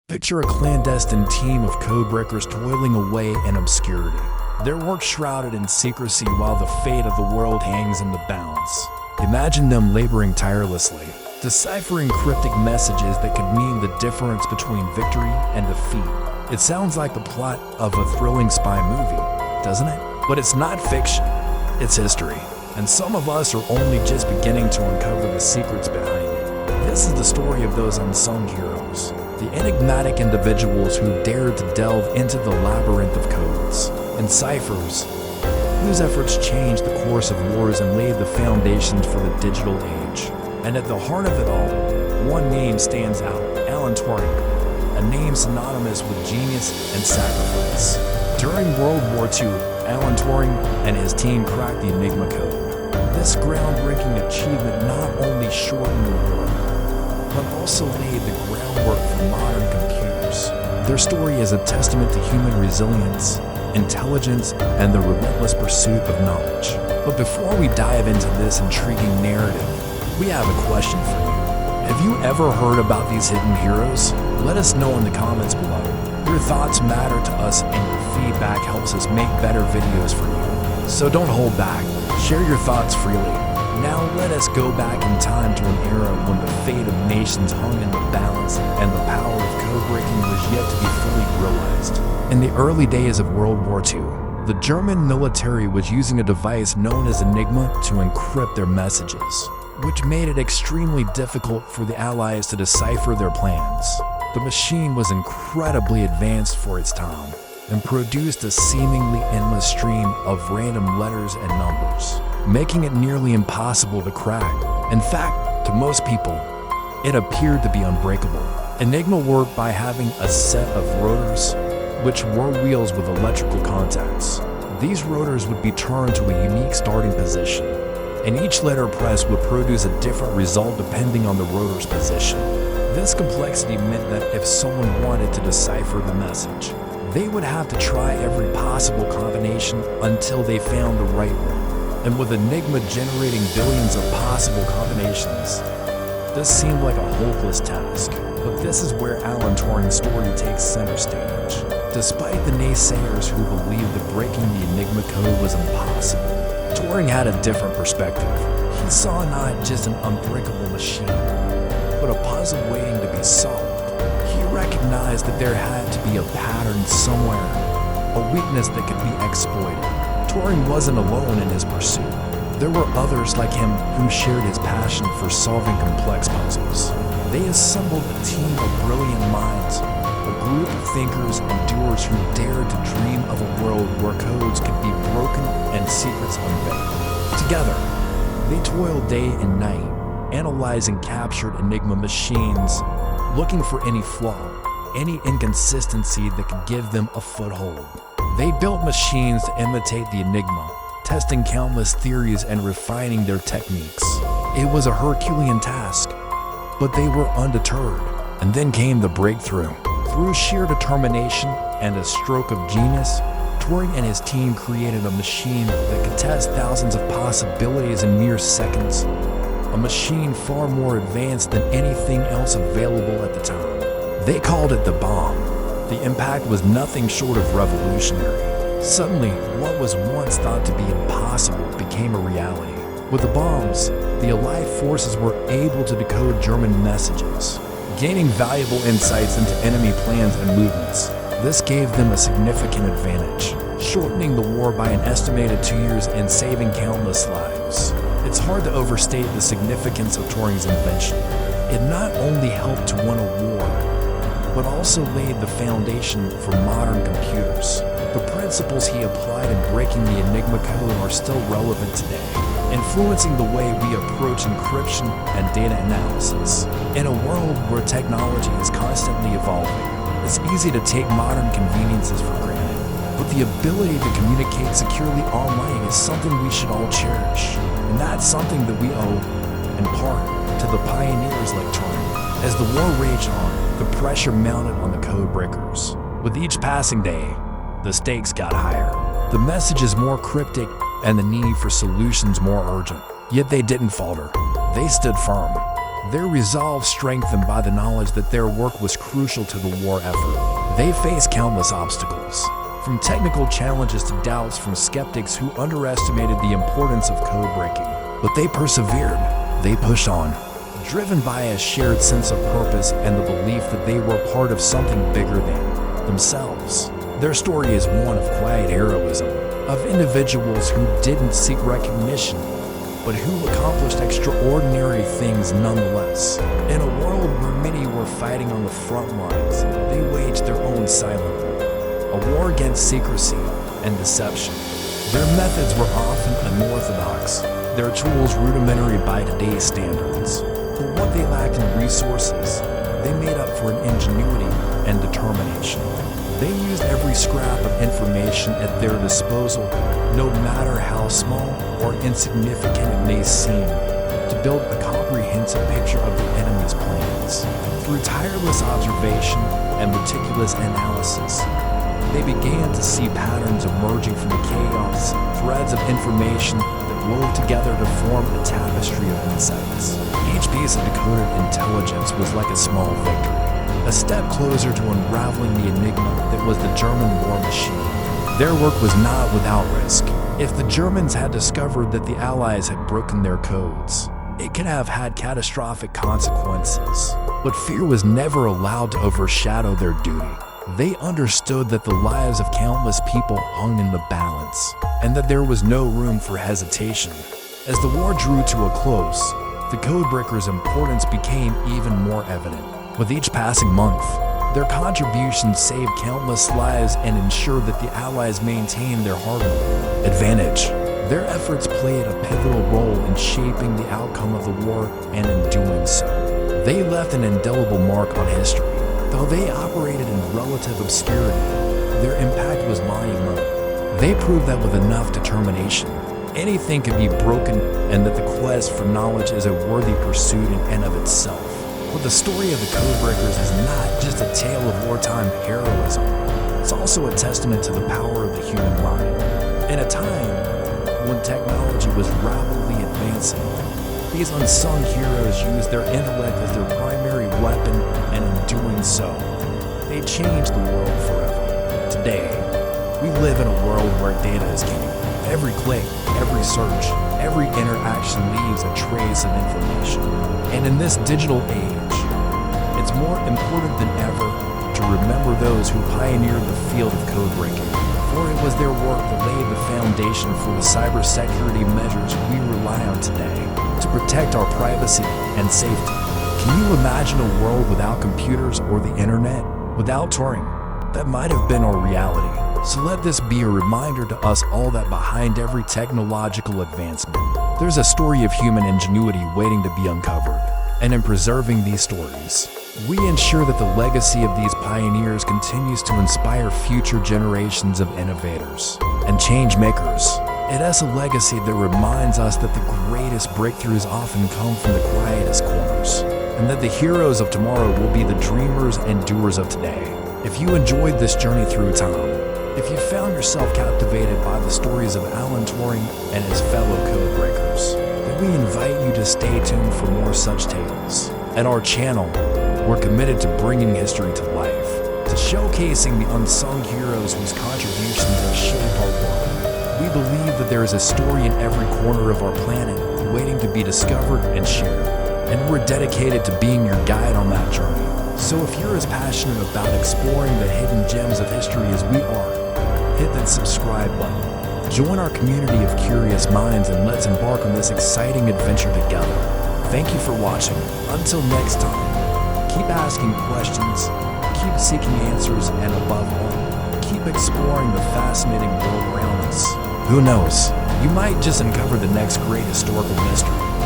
Picture a clandestine team of codebreakers toiling away in obscurity, their work shrouded in secrecy while the fate of the world hangs in the balance. Imagine them laboring tirelessly, deciphering cryptic messages that could mean the difference between victory and defeat. It sounds like the plot of a thrilling spy movie, doesn't it? But it's not fiction, it's history. And some of us are only just beginning to uncover the secrets behind it. This is the story of those unsung heroes, the enigmatic individuals who dared to delve into the labyrinth of codes and ciphers, whose efforts changed the course of wars and laid the foundations for the digital age. And at the heart of it all, one name stands out: Alan Turing, a name synonymous with genius and sacrifice. During World War II, Alan Turing and his team cracked the Enigma code. This groundbreaking achievement not only shortened the war, but also laid the groundwork for modern computers. Their story is a testament to human resilience, intelligence, and the relentless pursuit of knowledge. But before we dive into this intriguing narrative, we have a question for you. Have you ever heard about these hidden heroes? Let us know in the comments below. Your thoughts matter to us, and your feedback helps us make better videos for you. So don't hold back. Share your thoughts freely. Now let us go back in time to an era when the fate of nations hung in the balance and the power of code-breaking was yet to be fully realized. In the early days of World War II, the German military was using a device known as Enigma to encrypt their messages, which made it extremely difficult for the Allies to decipher their plans. The machine was incredibly advanced for its time and produced a seemingly endless stream of random letters and numbers, making it nearly impossible to crack. In fact, to most people, it appeared to be unbreakable. Enigma worked by having a set of rotors, which were wheels with electrical contacts. These rotors would be turned to a unique starting position, and each letter pressed would produce a different result depending on the rotor's position. This complexity meant that if someone wanted to decipher the message, they would have to try every possible combination until they found the right one. And with Enigma generating billions of possible combinations, this seemed like a hopeless task. But this is where Alan Turing's story takes center stage. Despite the naysayers who believed that breaking the Enigma code was impossible, Turing had a different perspective. He saw not just an unbreakable machine, but a puzzle waiting to be solved. He recognized that there had to be a pattern somewhere, a weakness that could be exploited. Turing wasn't alone in his pursuit. There were others like him who shared his passion for solving complex puzzles. They assembled a team of brilliant minds, a group of thinkers and doers who dared to dream of a world where codes could be broken and secrets unveiled. Together, they toiled day and night, analyzing captured Enigma machines, looking for any flaw, any inconsistency that could give them a foothold. They built machines to imitate the Enigma, testing countless theories and refining their techniques. It was a Herculean task, but they were undeterred. And then came the breakthrough. Through sheer determination and a stroke of genius, Turing and his team created a machine that could test thousands of possibilities in mere seconds. A machine far more advanced than anything else available at the time. They called it the bomb. The impact was nothing short of revolutionary. Suddenly, what was once thought to be impossible became a reality. With the bombs, the Allied forces were able to decode German messages, gaining valuable insights into enemy plans and movements. This gave them a significant advantage, shortening the war by an estimated 2 years and saving countless lives. It's hard to overstate the significance of Turing's invention. It not only helped to win a war, but also laid the foundation for modern computers. The principles he applied in breaking the Enigma code are still relevant today, influencing the way we approach encryption and data analysis. In a world where technology is constantly evolving, it's easy to take modern conveniences for granted, but the ability to communicate securely online is something we should all cherish. And that's something that we owe, in part, to the pioneers like Turing. As the war raged on, the pressure mounted on the code breakers. With each passing day, the stakes got higher. The messages more cryptic and the need for solutions more urgent. Yet they didn't falter. They stood firm. their resolve strengthened by the knowledge that their work was crucial to the war effort. They faced countless obstacles, from technical challenges to doubts from skeptics who underestimated the importance of code breaking. But they persevered. They pushed on, driven by a shared sense of purpose and the belief that they were part of something bigger than themselves. Their story is one of quiet heroism, of individuals who didn't seek recognition, but who accomplished extraordinary things nonetheless. In a world where many were fighting on the front lines, they waged their own silent war, a war against secrecy and deception. Their methods were often unorthodox, their tools rudimentary by today's standards. But what they lacked in resources, they made up for in ingenuity and determination. They used every scrap of information at their disposal, no matter how small or insignificant it may seem, to build a comprehensive picture of the enemy's plans. Through tireless observation and meticulous analysis, they began to see patterns emerging from the chaos, threads of information that wove together to form a tapestry of insights. Each piece of decoded intelligence was like a small victory, a step closer to unraveling the enigma that was the German war machine. Their work was not without risk. If the Germans had discovered that the Allies had broken their codes, it could have had catastrophic consequences. But fear was never allowed to overshadow their duty. They understood that the lives of countless people hung in the balance, and that there was no room for hesitation. As the war drew to a close, the codebreakers' importance became even more evident. With each passing month, their contributions saved countless lives and ensured that the Allies maintained their hard-won advantage. Their efforts played a pivotal role in shaping the outcome of the war, and in doing so, they left an indelible mark on history. Though they operated in relative obscurity, their impact was monumental. They proved that with enough determination, anything could be broken, and that the quest for knowledge is a worthy pursuit in and of itself. But the story of the Codebreakers is not just a tale of wartime heroism. It's also a testament to the power of the human mind. In a time when technology was rapidly advancing, these unsung heroes used their intellect as their primary weapon, and in doing so, they changed the world forever. Today, we live in a world where data is king. Every click, every search, every interaction leaves a trace of information. And in this digital age, it's more important than ever to remember those who pioneered the field of code breaking, for it was their work that laid the foundation for the cybersecurity measures we rely on today to protect our privacy and safety. Can you imagine a world without computers or the internet? Without Turing? That might have been our reality. So let this be a reminder to us all that behind every technological advancement, there's a story of human ingenuity waiting to be uncovered. And in preserving these stories, we ensure that the legacy of these pioneers continues to inspire future generations of innovators and change makers. It is a legacy that reminds us that the greatest breakthroughs often come from the quietest corners, and that the heroes of tomorrow will be the dreamers and doers of today. If you enjoyed this journey through time, if you found yourself captivated by the stories of Alan Turing and his fellow code breakers, then we invite you to stay tuned for more such tales. At our channel, we're committed to bringing history to life, to showcasing the unsung heroes whose contributions have shaped our world. We believe that there is a story in every corner of our planet waiting to be discovered and shared, and we're dedicated to being your guide on that journey. So if you're as passionate about exploring the hidden gems of history as we are, hit that subscribe button. Join our community of curious minds, and let's embark on this exciting adventure together. Thank you for watching. Until next time, keep asking questions, keep seeking answers, and above all, keep exploring the fascinating world around us. Who knows, you might just uncover the next great historical mystery.